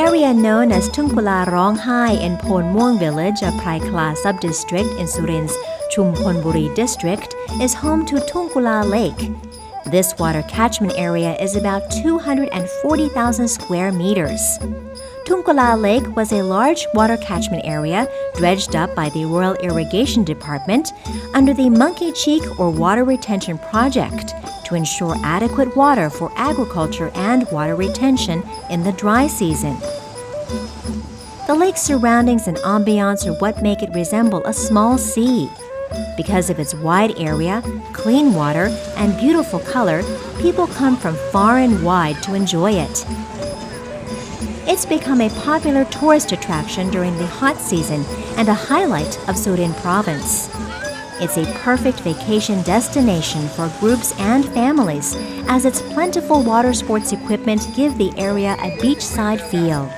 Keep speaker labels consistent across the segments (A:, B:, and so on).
A: area known as Thunggula Lake in Phon Muang village of Prai-Khala sub-district in Surin's Chumponburi District is home to Thuggula Lake. This water catchment area is about 240,000 square meters. Thuggula Lake was a large water catchment area dredged up by the Royal Irrigation Department under the Monkey Cheek or Water Retention Project to ensure adequate water for agriculture and water retention in the dry season. The lake's surroundings and ambiance are what make it resemble a small sea. Because of its wide area, clean water, and beautiful color, people come from far and wide to enjoy it. It's become a popular tourist attraction during the hot season and a highlight of Surin Province. It's a perfect vacation destination for groups and families as its plentiful water sports equipment give the area a beachside feel.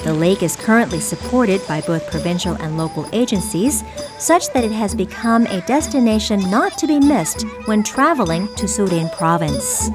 A: The lake is currently supported by both provincial and local agencies, such that it has become a destination not to be missed when traveling to Surin Province.